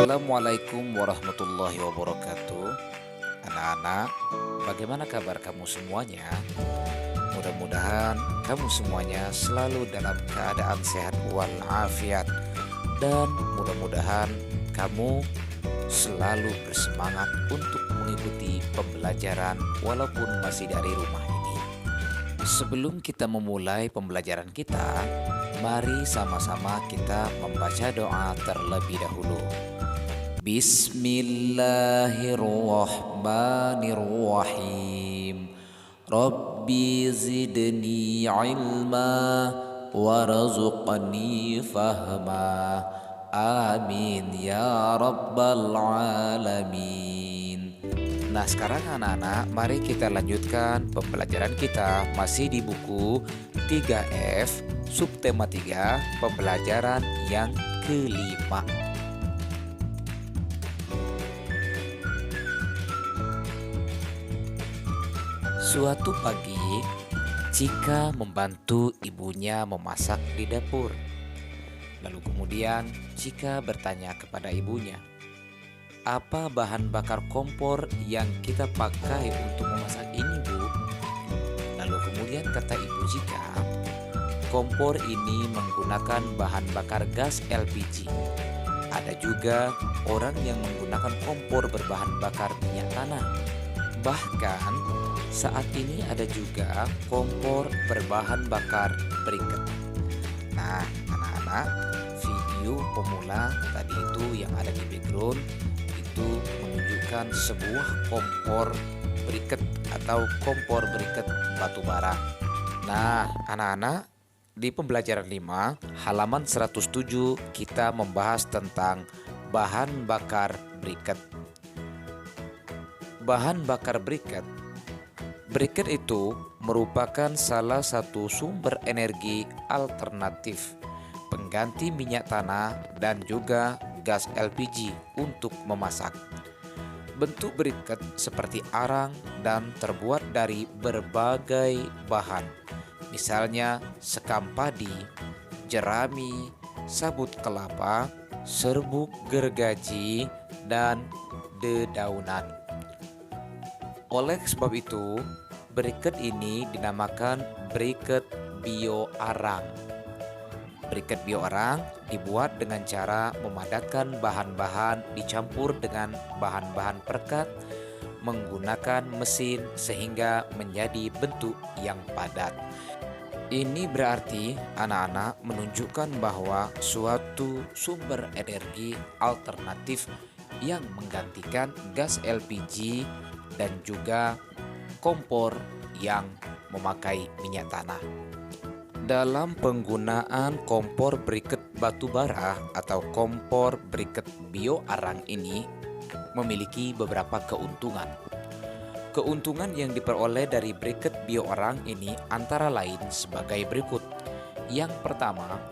Assalamualaikum warahmatullahi wabarakatuh. Anak-anak, bagaimana kabar kamu semuanya? Mudah-mudahan kamu semuanya selalu dalam keadaan sehat walafiat, dan mudah-mudahan kamu selalu bersemangat untuk mengikuti pembelajaran walaupun masih dari rumah ini. Sebelum kita memulai pembelajaran kita, mari sama-sama kita membaca doa terlebih dahulu. Bismillahirrahmanirrahim. Rabbi zidni ilma warzuqni fahma. Amin ya rabbal alamin. Nah, sekarang anak-anak, mari kita lanjutkan pembelajaran kita masih di buku 3F subtema 3 pembelajaran yang kelima. Suatu pagi, Cika membantu ibunya memasak di dapur. Lalu kemudian Cika bertanya kepada ibunya, "Apa bahan bakar kompor yang kita pakai untuk memasak ini, Bu?" Lalu kemudian kata ibu Cika, "Kompor ini menggunakan bahan bakar gas LPG. Ada juga orang yang menggunakan kompor berbahan bakar minyak tanah. Bahkan saat ini ada juga kompor berbahan bakar briket." Nah, anak-anak, video pemula tadi itu yang ada di background itu menunjukkan sebuah kompor briket atau kompor briket batu bara. Nah, anak-anak, di pembelajaran 5 halaman 107 kita membahas tentang bahan bakar briket. Bahan bakar briket itu merupakan salah satu sumber energi alternatif pengganti minyak tanah dan juga gas LPG untuk memasak. Bentuk briket seperti arang dan terbuat dari berbagai bahan, misalnya sekam padi, jerami, sabut kelapa, serbuk gergaji, dan dedaunan. Oleh sebab itu, briket ini dinamakan briket bioarang. Briket bioarang dibuat dengan cara memadatkan bahan-bahan dicampur dengan bahan-bahan perekat menggunakan mesin sehingga menjadi bentuk yang padat. Ini berarti anak-anak menunjukkan bahwa suatu sumber energi alternatif yang menggantikan gas LPG dan juga kompor yang memakai minyak tanah. Dalam penggunaan kompor briket batu bara atau kompor briket bioarang ini memiliki beberapa keuntungan. Keuntungan yang diperoleh dari briket bioarang ini antara lain sebagai berikut. Yang pertama,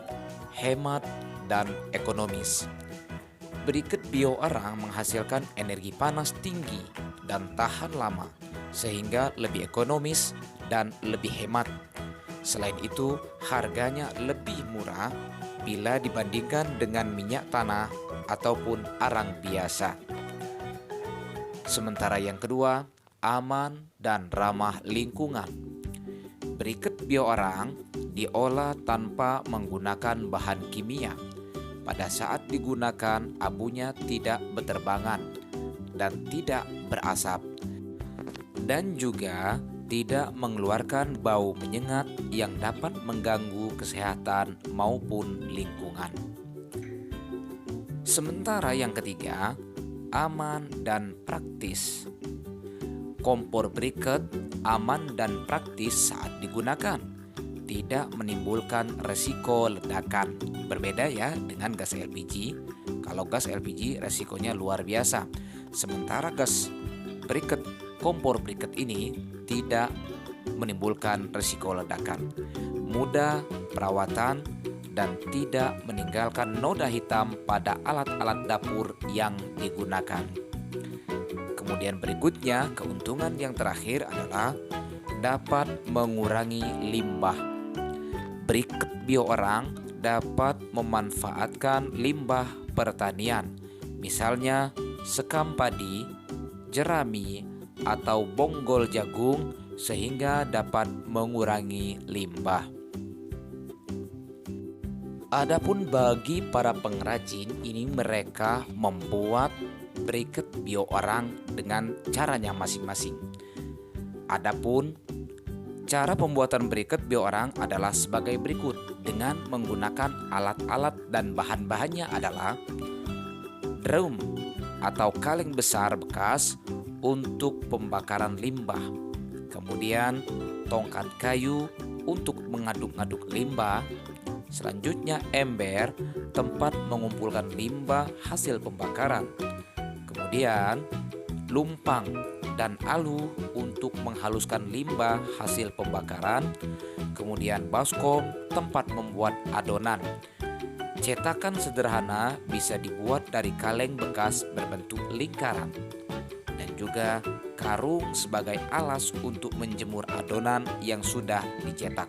hemat dan ekonomis. Briket bioarang menghasilkan energi panas tinggi dan tahan lama, sehingga lebih ekonomis dan lebih hemat. Selain itu, harganya lebih murah bila dibandingkan dengan minyak tanah ataupun arang biasa. Sementara yang kedua, aman dan ramah lingkungan. Briket bioarang diolah tanpa menggunakan bahan kimia. Pada saat digunakan, abunya tidak berterbangan dan tidak berasap, dan juga tidak mengeluarkan bau menyengat yang dapat mengganggu kesehatan maupun lingkungan. Sementara yang ketiga, aman dan praktis. Kompor briket aman dan praktis saat digunakan, tidak menimbulkan resiko ledakan. Berbeda ya dengan gas LPG. Kalau gas LPG resikonya luar biasa. Sementara gas briket, kompor briket ini tidak menimbulkan risiko ledakan, mudah perawatan, dan tidak meninggalkan noda hitam pada alat-alat dapur yang digunakan. Kemudian berikutnya, keuntungan yang terakhir adalah dapat mengurangi limbah. Briket bioarang dapat memanfaatkan limbah pertanian misalnya sekam padi, jerami, atau bonggol jagung sehingga dapat mengurangi limbah. Adapun bagi para pengrajin ini mereka membuat briket bioorang dengan caranya masing-masing. Adapun cara pembuatan briket bioorang adalah sebagai berikut dengan menggunakan alat-alat dan bahan-bahannya adalah drum atau kaleng besar bekas untuk pembakaran limbah, kemudian tongkat kayu untuk mengaduk-aduk limbah, selanjutnya ember tempat mengumpulkan limbah hasil pembakaran, kemudian lumpang dan alu untuk menghaluskan limbah hasil pembakaran, kemudian baskom tempat membuat adonan. Cetakan sederhana bisa dibuat dari kaleng bekas berbentuk lingkaran, dan juga karung sebagai alas untuk menjemur adonan yang sudah dicetak.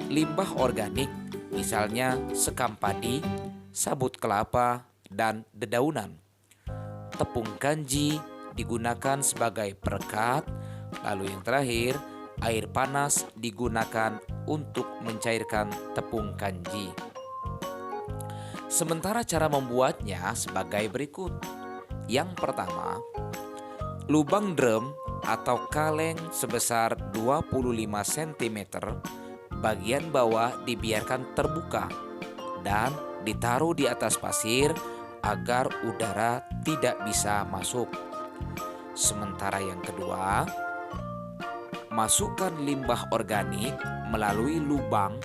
Limbah organik misalnya sekam padi, sabut kelapa, dan dedaunan. Tepung kanji digunakan sebagai perekat, lalu yang terakhir air panas digunakan untuk mencairkan tepung kanji. Sementara cara membuatnya sebagai berikut. Yang pertama, lubang drum atau kaleng sebesar 25 cm bagian bawah dibiarkan terbuka dan ditaruh di atas pasir agar udara tidak bisa masuk. Sementara yang kedua, masukkan limbah organik melalui lubang,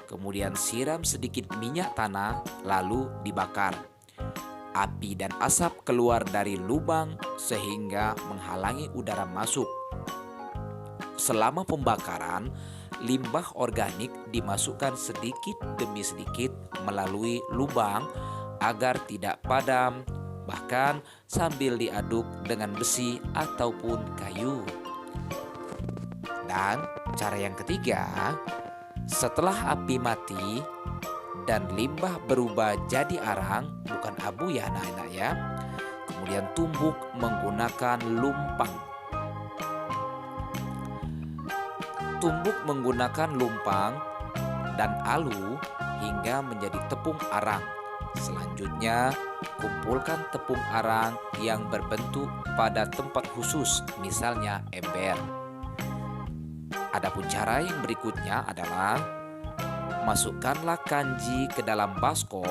kemudian siram sedikit minyak tanah lalu dibakar. Api dan asap keluar dari lubang sehingga menghalangi udara masuk. Selama pembakaran, limbah organik dimasukkan sedikit demi sedikit melalui lubang agar tidak padam, bahkan sambil diaduk dengan besi ataupun kayu. Dan cara yang ketiga, setelah api mati dan limbah berubah jadi arang, bukan abu ya anak-anak ya, kemudian tumbuk menggunakan lumpang. Tumbuk menggunakan lumpang dan alu hingga menjadi tepung arang. Selanjutnya, kumpulkan tepung arang yang berbentuk pada tempat khusus, misalnya ember. Adapun cara yang berikutnya adalah masukkanlah kanji ke dalam baskom,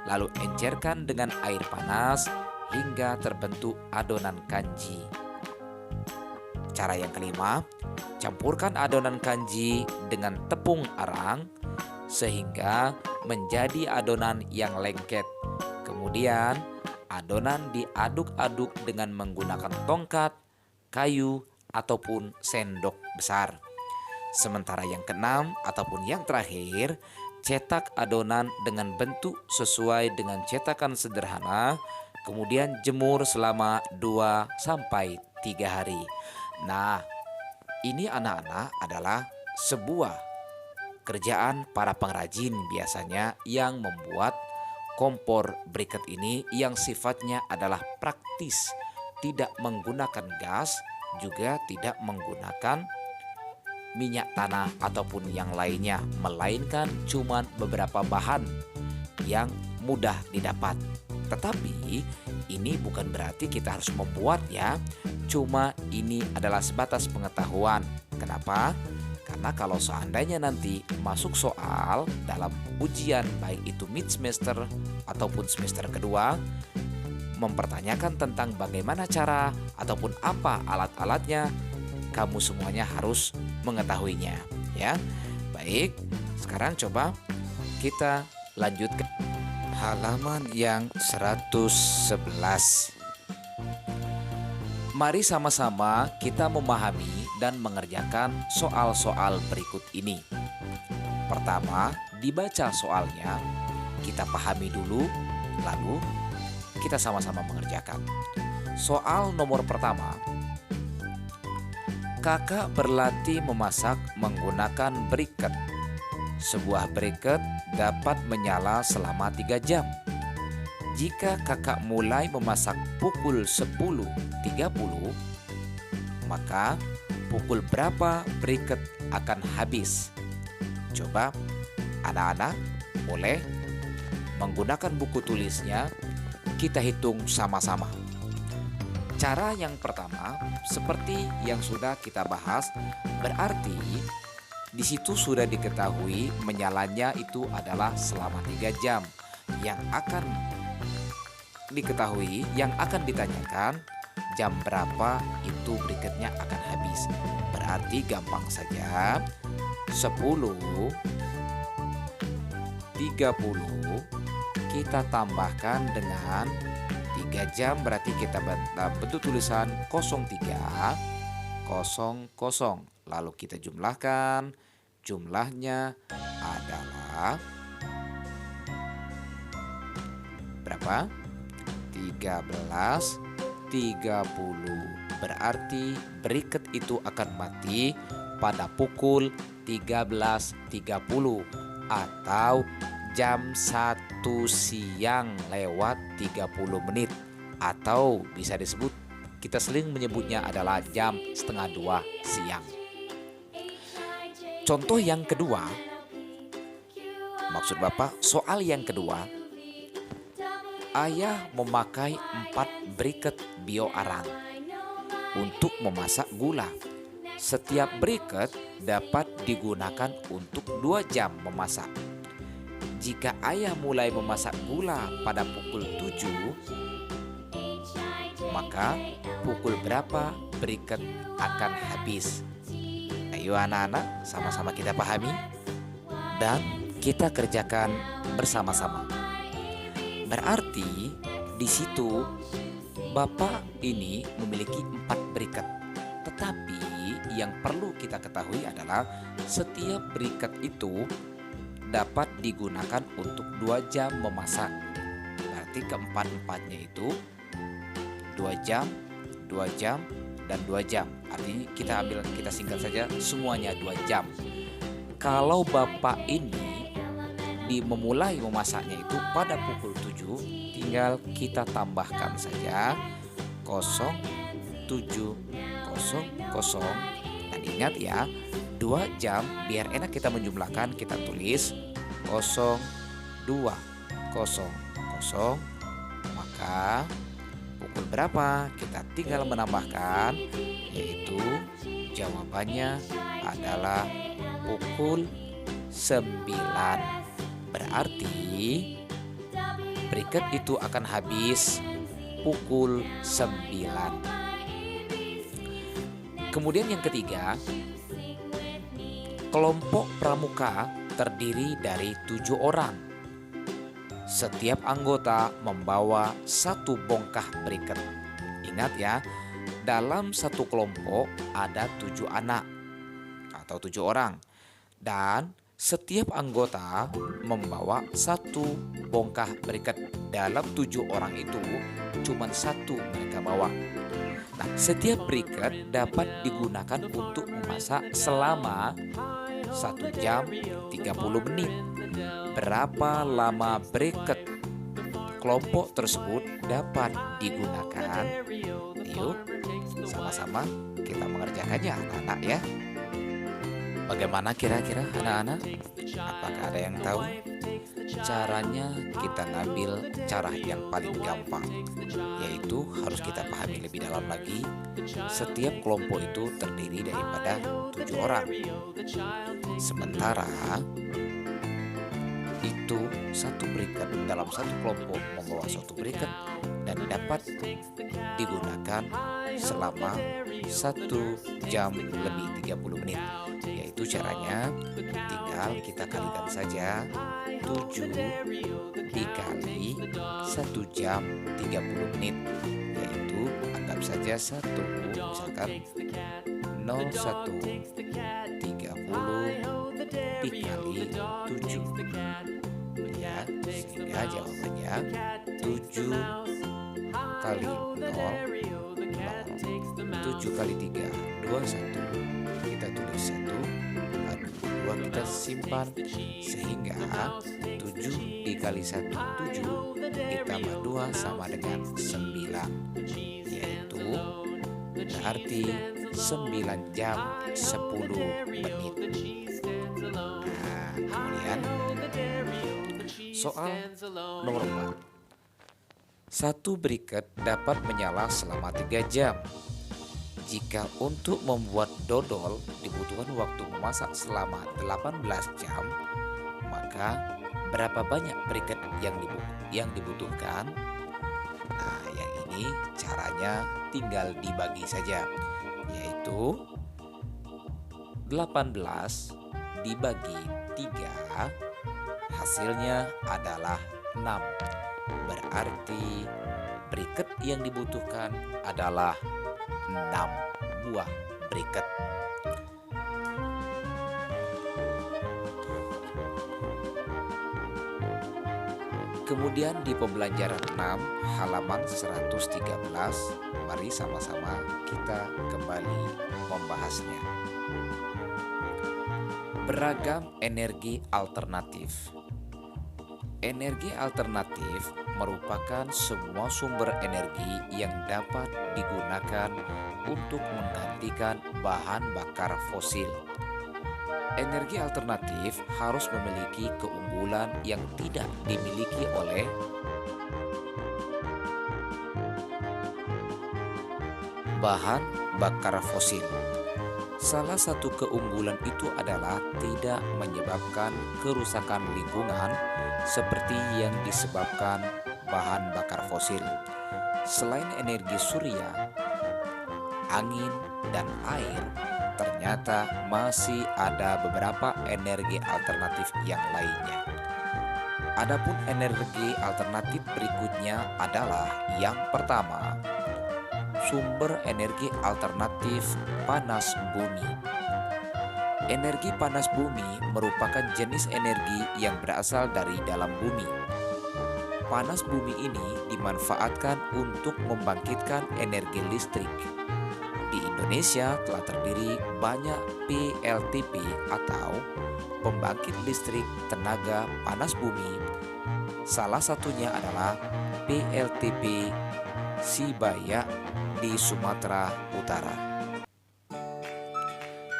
lalu encerkan dengan air panas hingga terbentuk adonan kanji. Cara yang kelima, campurkan adonan kanji dengan tepung arang sehingga menjadi adonan yang lengket. Kemudian adonan diaduk-aduk dengan menggunakan tongkat, kayu, ataupun sendok besar. Sementara yang keenam ataupun yang terakhir, cetak adonan dengan bentuk sesuai dengan cetakan sederhana, kemudian jemur selama 2-3 hari. Nah, ini anak-anak adalah sebuah kerjaan para pengrajin biasanya yang membuat kompor briket ini yang sifatnya adalah praktis, tidak menggunakan gas, juga tidak menggunakan minyak tanah ataupun yang lainnya, melainkan cuma beberapa bahan yang mudah didapat. Tetapi ini bukan berarti kita harus membuat ya, cuma ini adalah sebatas pengetahuan. Kenapa? Karena kalau seandainya nanti masuk soal dalam ujian baik itu mid semester ataupun semester kedua, mempertanyakan tentang bagaimana cara ataupun apa alat-alatnya, kamu semuanya harus mengetahuinya ya. Baik, sekarang coba kita lanjut ke halaman yang 111. Mari sama-sama kita memahami dan mengerjakan soal-soal berikut ini. Pertama, dibaca soalnya, kita pahami dulu, lalu kita sama-sama mengerjakan. Soal nomor pertama. Kakak berlatih memasak menggunakan briket. Sebuah briket dapat menyala selama 3 jam. Jika kakak mulai memasak pukul 10.30, maka pukul berapa briket akan habis? Coba anak-anak boleh menggunakan buku tulisnya, kita hitung sama-sama. Cara yang pertama, seperti yang sudah kita bahas, berarti di situ sudah diketahui menyalanya itu adalah selama 3 jam. Yang akan diketahui, yang akan ditanyakan, jam berapa itu briketnya akan habis. Berarti gampang saja, 10.30 kita tambahkan dengan 3 jam, berarti kita bentuk tulisan 03.00. Lalu kita jumlahkan, jumlahnya adalah berapa? 13.30. Berarti briket itu akan mati pada pukul 13.30 atau jam 1 siang lewat 30 menit, atau bisa disebut, kita sering menyebutnya adalah jam setengah 2 siang. Contoh yang kedua, maksud Bapak soal yang kedua, ayah memakai 4 briket bioarang untuk memasak gula. Setiap briket dapat digunakan untuk 2 jam memasak. Jika ayah mulai memasak gula pada pukul 7, maka pukul berapa briket akan habis? Ayo anak-anak, sama-sama kita pahami dan kita kerjakan bersama-sama. Berarti di situ Bapak ini memiliki 4 briket. Tetapi yang perlu kita ketahui adalah setiap briket itu dapat digunakan untuk 2 jam memasak. Berarti keempat-empatnya itu 2 jam, 2 jam, dan 2 jam. Artinya kita singkat saja, semuanya 2 jam. Kalau Bapak ini memulai memasaknya itu pada pukul 7, tinggal kita tambahkan saja 07.00. Dan ingat ya, 2 jam, biar enak kita menjumlahkan, kita tulis 02.00. Maka pukul berapa? Kita tinggal menambahkan, yaitu jawabannya adalah pukul 9. Berarti briket itu akan habis pukul 9. Kemudian yang ketiga, kelompok pramuka terdiri dari 7 orang. Setiap anggota membawa 1 bongkah briket. Ingat ya, dalam satu kelompok ada 7 anak atau 7 orang. Dan setiap anggota membawa 1 bongkah briket. Dalam 7 orang itu cuma 1 mereka bawa. Nah, setiap briket dapat digunakan untuk memasak selama 1 jam 30 menit. Berapa lama briket kelompok tersebut dapat digunakan? Yuk, sama-sama kita mengerjakannya anak-anak ya. Bagaimana kira-kira anak-anak? Apakah ada yang tahu? Caranya kita ngambil cara yang paling gampang, yaitu harus kita pahami lebih dalam lagi. Setiap kelompok itu terdiri daripada 7 orang. Sementara itu satu briket dalam satu kelompok membawa 1 briket dan dapat digunakan selama 1 jam lebih 30 menit. Yaitu caranya tinggal kita kalikan saja 7 dikali 1 jam 30 menit, yaitu anggap saja 1, misalkan 0,130 dikali 7 ya, sehingga jawabannya 7 kali 0, 7 kali 3, 21. Kita tulis 1, 2 kita simpan, sehingga 7 dikali 1 7 ditambah 2 sama dengan 9, yaitu berarti 9 jam 10 menit. Nah, kemudian soal nomor 4. Satu briket dapat menyala selama 3 jam. Jika untuk membuat dodol dibutuhkan waktu memasak selama 18 jam, maka berapa banyak briket yang dibutuhkan? Nah, yang ini caranya tinggal dibagi saja, yaitu 18 dibagi 3, hasilnya adalah 6. Berarti briket yang dibutuhkan adalah 6 buah briket. Kemudian di pembelajaran 6 halaman 113, mari sama-sama kita kembali membahasnya. Beragam energi alternatif. Energi alternatif merupakan semua sumber energi yang dapat digunakan untuk menggantikan bahan bakar fosil. Energi alternatif harus memiliki keunggulan yang tidak dimiliki oleh bahan bakar fosil. Salah satu keunggulan itu adalah tidak menyebabkan kerusakan lingkungan seperti yang disebabkan bahan bakar fosil. Selain energi surya, angin, dan air, ternyata masih ada beberapa energi alternatif yang lainnya. Adapun energi alternatif berikutnya adalah yang pertama, sumber energi alternatif panas bumi. Energi panas bumi merupakan jenis energi yang berasal dari dalam bumi. Panas bumi ini dimanfaatkan untuk membangkitkan energi listrik. Di Indonesia telah terdiri banyak PLTP atau pembangkit listrik tenaga panas bumi. Salah satunya adalah PLTP Sibaya di Sumatera Utara.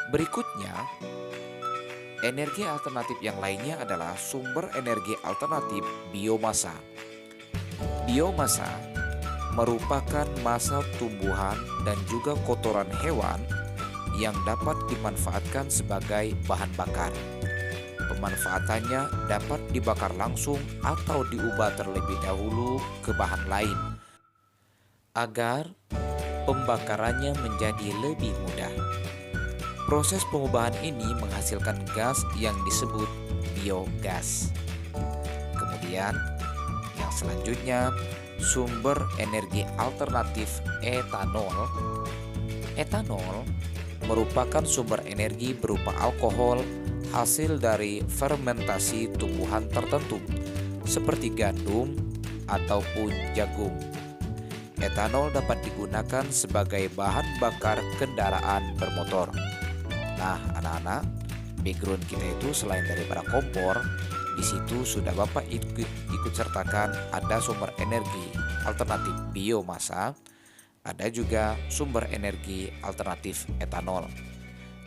Berikutnya, energi alternatif yang lainnya adalah sumber energi alternatif biomasa. Biomasa merupakan massa tumbuhan dan juga kotoran hewan yang dapat dimanfaatkan sebagai bahan bakar. Pemanfaatannya dapat dibakar langsung atau diubah terlebih dahulu ke bahan lain agar pembakarannya menjadi lebih mudah. Proses pengubahan ini menghasilkan gas yang disebut biogas. Kemudian, yang selanjutnya, sumber energi alternatif etanol. Etanol merupakan sumber energi berupa alkohol hasil dari fermentasi tumbuhan tertentu seperti gandum ataupun jagung. Etanol dapat digunakan sebagai bahan bakar kendaraan bermotor. Nah, anak-anak, background kita itu selain daripada kompor, di situ sudah Bapak ikut sertakan ada sumber energi alternatif biomasa, ada juga sumber energi alternatif etanol.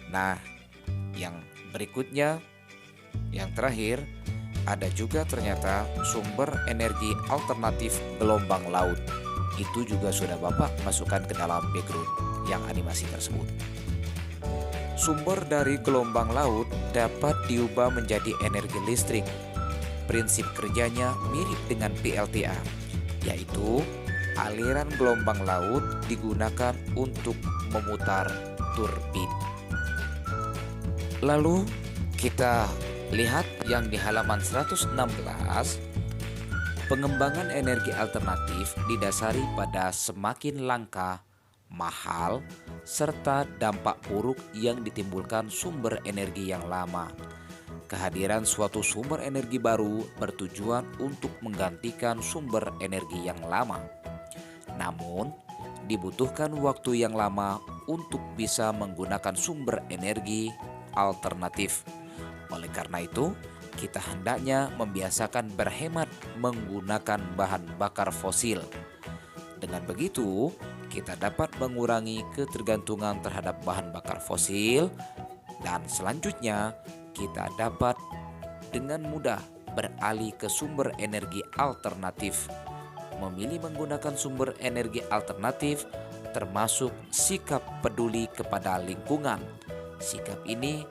Nah, yang berikutnya, yang terakhir, ada juga ternyata sumber energi alternatif gelombang laut. Itu juga sudah Bapak masukkan ke dalam background yang animasi tersebut. Sumber dari gelombang laut dapat diubah menjadi energi listrik. Prinsip kerjanya mirip dengan PLTA, yaitu aliran gelombang laut digunakan untuk memutar turbin. Lalu kita lihat yang di halaman 116, pengembangan energi alternatif didasari pada semakin langka, mahal, serta dampak buruk yang ditimbulkan sumber energi yang lama. Kehadiran suatu sumber energi baru bertujuan untuk menggantikan sumber energi yang lama. Namun, dibutuhkan waktu yang lama untuk bisa menggunakan sumber energi alternatif. Oleh karena itu, kita hendaknya membiasakan berhemat menggunakan bahan bakar fosil. Dengan begitu, kita dapat mengurangi ketergantungan terhadap bahan bakar fosil dan selanjutnya kita dapat dengan mudah beralih ke sumber energi alternatif. Memilih menggunakan sumber energi alternatif termasuk sikap peduli kepada lingkungan. Sikap ini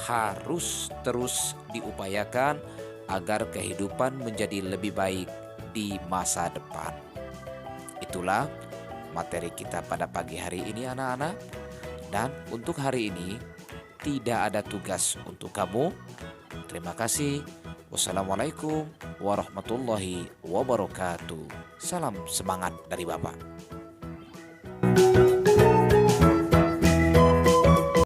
harus terus diupayakan agar kehidupan menjadi lebih baik di masa depan. Itulah materi kita pada pagi hari ini anak-anak. Dan untuk hari ini tidak ada tugas untuk kamu. Terima kasih. Wassalamualaikum warahmatullahi wabarakatuh. Salam semangat dari Bapak.